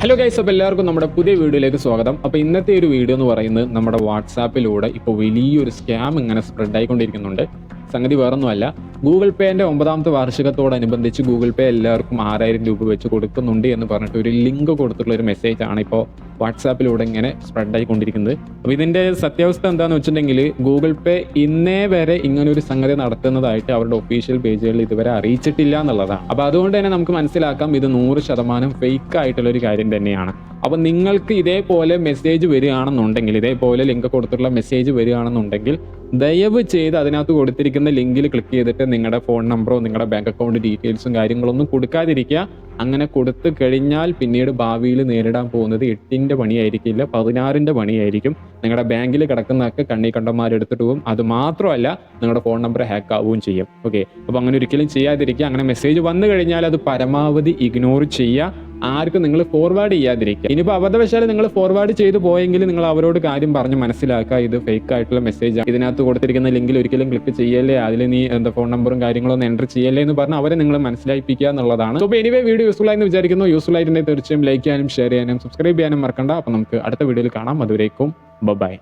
Hello guys, അപ്പോൾ എല്ലാവർക്കും നമ്മുടെ പുതിയ വീഡിയോയിലേക്ക് സ്വാഗതം. അപ്പോൾ ഇന്നത്തെ ഒരു വീഡിയോ എന്ന് പറയുന്നത് നമ്മുടെ വാട്സാപ്പിലൂടെ ഇപ്പോൾ വലിയൊരു സ്കാം ഇങ്ങനെ സ്പ്രെഡ് ആയിക്കൊണ്ടിരിക്കുന്നുണ്ട്. സംഗതി വേറൊന്നുമല്ല, ഗൂഗിൾ പേൻ്റെ 9ാമത്തെ വാർഷികത്തോടനുബന്ധിച്ച് ഗൂഗിൾ പേ എല്ലാവർക്കും 6000 രൂപ വെച്ച് കൊടുക്കുന്നുണ്ട് എന്ന് പറഞ്ഞിട്ട് ഒരു ലിങ്ക് കൊടുത്തിട്ടുള്ള ഒരു മെസ്സേജാണ് ഇപ്പോൾ വാട്സാപ്പിലൂടെ ഇങ്ങനെ സ്പ്രെഡ് ആയിക്കൊണ്ടിരിക്കുന്നത്. അപ്പോൾ ഇതിൻ്റെ സത്യാവസ്ഥ എന്താണെന്ന് വെച്ചിട്ടുണ്ടെങ്കിൽ, ഗൂഗിൾ പേ ഇന്നേ വരെ ഇങ്ങനൊരു സംഗതി നടത്തുന്നതായിട്ട് അവരുടെ ഒഫീഷ്യൽ പേജുകളിൽ ഇതുവരെ അറിയിച്ചിട്ടില്ല എന്നുള്ളതാണ്. അപ്പോൾ അതുകൊണ്ട് തന്നെ നമുക്ക് മനസ്സിലാക്കാം ഇത് 100% ഫേക്ക് ആയിട്ടുള്ളൊരു കാര്യം തന്നെയാണ്. അപ്പോൾ നിങ്ങൾക്ക് ഇതേപോലെ മെസ്സേജ് വരികയാണെന്നുണ്ടെങ്കിൽ, ഇതേപോലെ ലിങ്ക് കൊടുത്തിട്ടുള്ള മെസ്സേജ് വരികയാണെന്നുണ്ടെങ്കിൽ, ദയവ് ചെയ്ത് അതിനകത്ത് കൊടുത്തിരിക്കുന്ന ലിങ്കിൽ ക്ലിക്ക് ചെയ്തിട്ട് നിങ്ങളുടെ ഫോൺ നമ്പറോ നിങ്ങളുടെ ബാങ്ക് അക്കൗണ്ട് ഡീറ്റെയിൽസും കാര്യങ്ങളൊന്നും കൊടുക്കാതിരിക്കുക. അങ്ങനെ കൊടുത്തു കഴിഞ്ഞാൽ പിന്നീട് ഭാവിയിൽ നേരിടാൻ പോകുന്നത് 8ന്റെ പണിയായിരിക്കില്ല, 16ന്റെ പണിയായിരിക്കും. നിങ്ങളുടെ ബാങ്കിൽ കിടക്കുന്നതൊക്കെ കണ്ണി കണ്ടന്മാരെടുത്തിട്ട് പോകും. അത് മാത്രമല്ല, നിങ്ങളുടെ ഫോൺ നമ്പർ ഹാക്ക് ആവുകയും ചെയ്യും. ഓക്കെ, അപ്പോൾ അങ്ങനെ ഒരിക്കലും ചെയ്യാതിരിക്കുക. അങ്ങനെ മെസ്സേജ് വന്നു കഴിഞ്ഞാൽ അത് പരമാവധി ഇഗ്നോർ ചെയ്യുക. ആർക്കും നിങ്ങൾ ഫോർവേഡ് ചെയ്യാതിരിക്കുക. ഇനിയിപ്പോൾ അബദ്ധവശാലും നിങ്ങൾ ഫോർവേഡ് ചെയ്തു പോയെങ്കിൽ നിങ്ങൾ അവരോട് കാര്യം പറഞ്ഞ് മനസ്സിലാക്കുക, ഇത് ഫേക്ക് ആയിട്ടുള്ള മെസ്സേജാണ്, ഇതിനകത്ത് കൊടുത്തിരിക്കുന്ന ലിങ്കിൽ ഒരിക്കലും ക്ലിക്ക് ചെയ്യല്ലേ, അതിൽ നീ ഫോൺ നമ്പറും കാര്യങ്ങളൊന്നും എൻ്റർ ചെയ്യല്ലേ എന്ന് പറഞ്ഞ് അവരെ നിങ്ങൾ മനസ്സിലായിപ്പിക്കുക എന്നുള്ളതാണ്. അപ്പോൾ എനിവേ വീഡിയോ യൂസ്ഫുൾ ആയെന്ന് വിചാരിക്കുന്നു. യൂസ്ഫുൾ ആയിട്ടുണ്ടെങ്കിൽ തീർച്ചയായും ലൈക്ക് ചെയ്യാനും ഷെയർ ചെയ്യാനും സബ്സ്ക്രൈബ് ചെയ്യാനും മറക്കണ്ട. അപ്പോൾ നമുക്ക് അടുത്ത വീഡിയോയിൽ കാണാം. അതുവരേക്കും ബൈ.